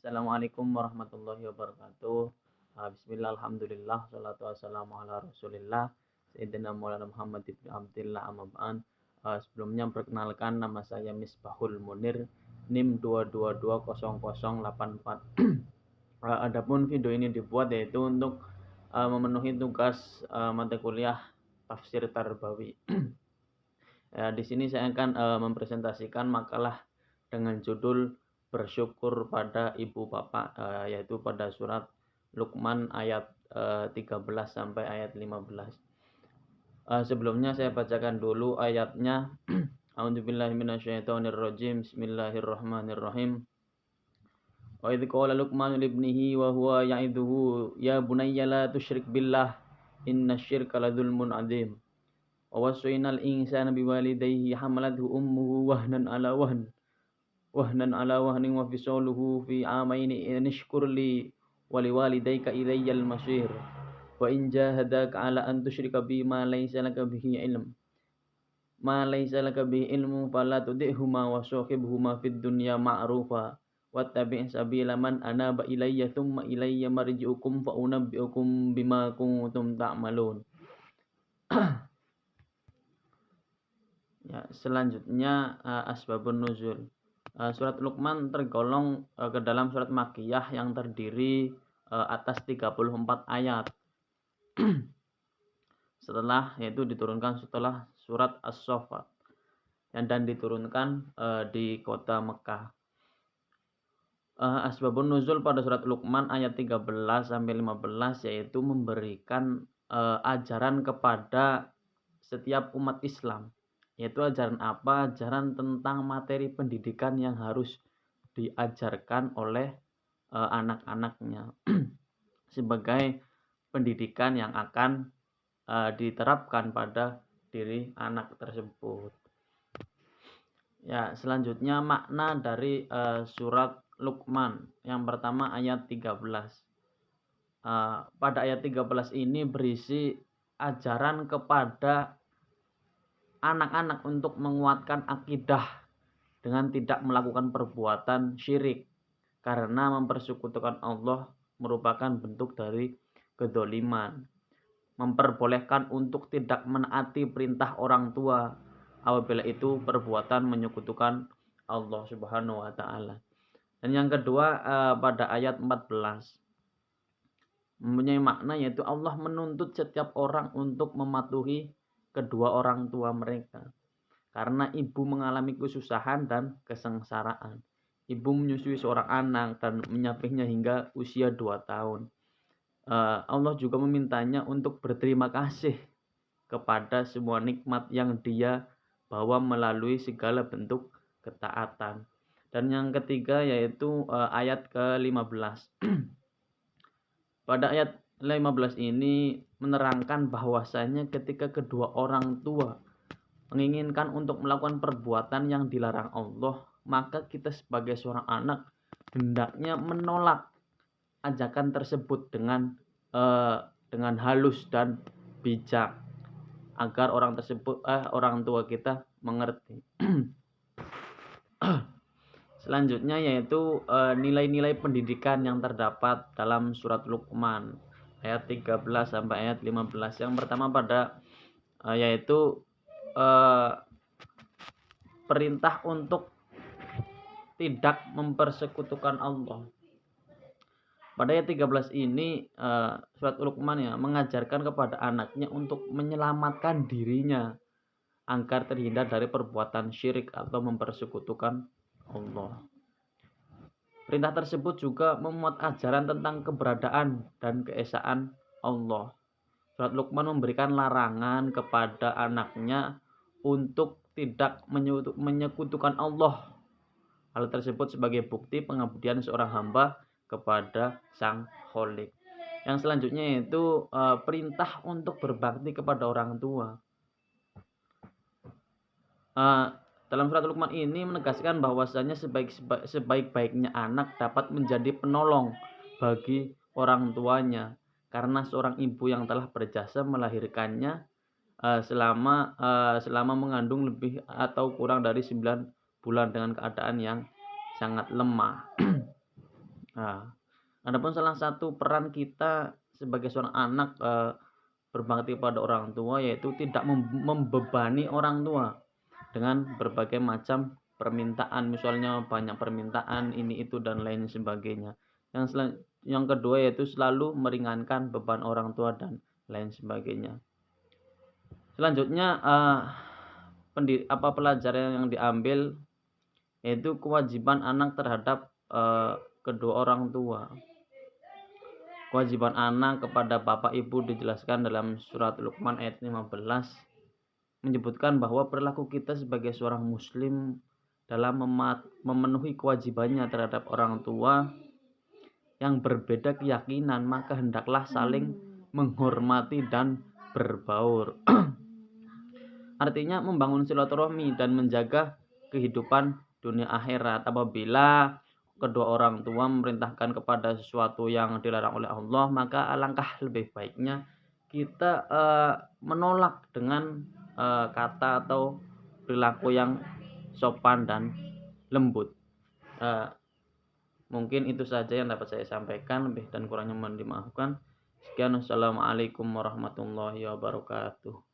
Assalamualaikum warahmatullahi wabarakatuh. Bismillah, alhamdulillah, salatu wassalamu ala rasulillah Sayyidina Maulana Muhammad ibn Abdillah amma ba'd. Sebelumnya perkenalkan, nama saya Misbahul Munir, NIM 2220084. Adapun video ini dibuat yaitu untuk memenuhi tugas mata kuliah Tafsir Tarbawi. Di sini saya akan mempresentasikan makalah dengan judul Bersyukur pada Ibu Bapak, yaitu pada surat Luqman ayat 13 sampai ayat 15. Sebelumnya saya bacakan dulu ayatnya. A'udzubillahi minasyaitonirrajim. Bismillahirrahmanirrahim. Wa idz qala Luqman li ibnihi wa huwa ya'idhuhu ya bunayya la tusyrik billah innasyirka ladzulmun 'adzim. Wa wasaynal insana biwalidayhi hamalathu ummuhu wahnan ala wahnin wa fisaluhu fi amaini anishkur li wa liwalidayka ilayyal masir wa in jahadaka ala an tusyrika bi ma laysa laka bihi ilmu fala tudihuma wa sahibhuma fid dunya ma'rufa wattabi' sabila man anaba ilayya thumma ilayya marji'ukum fa unabbi'ukum bima kuntum ta'malun. Ya, selanjutnya asbabun nuzul. Surat Luqman tergolong ke dalam surat Makkiyah yang terdiri atas 34 ayat. Yaitu diturunkan setelah surat As-Saffat dan diturunkan di kota Mekah. Asbabun nuzul pada surat Luqman ayat 13 sampai 15 yaitu memberikan ajaran kepada setiap umat Islam. Yaitu ajaran apa? Ajaran tentang materi pendidikan yang harus diajarkan oleh anak-anaknya sebagai pendidikan yang akan diterapkan pada diri anak tersebut. Ya, selanjutnya makna dari surat Luqman. Yang pertama ayat 13. Pada ayat 13 ini berisi ajaran kepada anak-anak untuk menguatkan akidah dengan tidak melakukan perbuatan syirik, karena mempersekutukan Allah merupakan bentuk dari kedzaliman. Memperbolehkan untuk tidak menaati perintah orang tua apabila itu perbuatan menyekutukan Allah Subhanahu wa taala. Dan yang kedua pada ayat 14 mempunyai makna, yaitu Allah menuntut setiap orang untuk mematuhi kedua orang tua mereka, karena ibu mengalami kesusahan dan kesengsaraan. Ibu menyusui seorang anak dan menyapihnya hingga usia 2 tahun. Allah juga memintanya untuk berterima kasih kepada semua nikmat yang Dia bawa melalui segala bentuk ketaatan. Dan yang ketiga yaitu ayat ke-15. Pada ayat 15 ini menerangkan bahwasanya ketika kedua orang tua menginginkan untuk melakukan perbuatan yang dilarang Allah, maka kita sebagai seorang anak hendaknya menolak ajakan tersebut dengan halus dan bijak agar orang tua kita mengerti. Selanjutnya yaitu nilai-nilai pendidikan yang terdapat dalam surat Luqman ayat 13 sampai ayat 15. Yang pertama yaitu perintah untuk tidak mempersekutukan Allah. Pada ayat 13 ini surat Luqman mengajarkan kepada anaknya untuk menyelamatkan dirinya agar terhindar dari perbuatan syirik atau mempersekutukan Allah. Perintah tersebut juga memuat ajaran tentang keberadaan dan keesaan Allah. Surat Luqman memberikan larangan kepada anaknya untuk tidak menyekutukan Allah. Hal tersebut sebagai bukti pengabdian seorang hamba kepada Sang Khalik. Yang selanjutnya yaitu perintah untuk berbakti kepada orang tua. Dalam surat Luqman ini menegaskan bahwasanya sebaik-baiknya anak dapat menjadi penolong bagi orang tuanya, karena seorang ibu yang telah berjasa melahirkannya selama mengandung lebih atau kurang dari 9 bulan dengan keadaan yang sangat lemah. Nah, adapun salah satu peran kita sebagai seorang anak, berbakti pada orang tua yaitu tidak membebani orang tua dengan berbagai macam permintaan, misalnya banyak permintaan ini itu dan lain sebagainya. Yang kedua yaitu selalu meringankan beban orang tua dan lain sebagainya. Selanjutnya, pelajaran yang diambil yaitu kewajiban anak terhadap, kedua orang tua. Kewajiban anak kepada bapak ibu dijelaskan dalam surat Luqman ayat 15, menyebutkan bahwa perilaku kita sebagai seorang muslim dalam memenuhi kewajibannya terhadap orang tua yang berbeda keyakinan, maka hendaklah saling menghormati dan berbaur. Artinya membangun silaturahmi dan menjaga kehidupan dunia akhirat. Apabila kedua orang tua memerintahkan kepada sesuatu yang dilarang oleh Allah, maka alangkah lebih baiknya kita menolak dengan kata atau perilaku yang sopan dan lembut. Mungkin itu saja yang dapat saya sampaikan, lebih dan kurangnya mohon dimaafkan. Sekian, wassalamualaikum warahmatullahi wabarakatuh.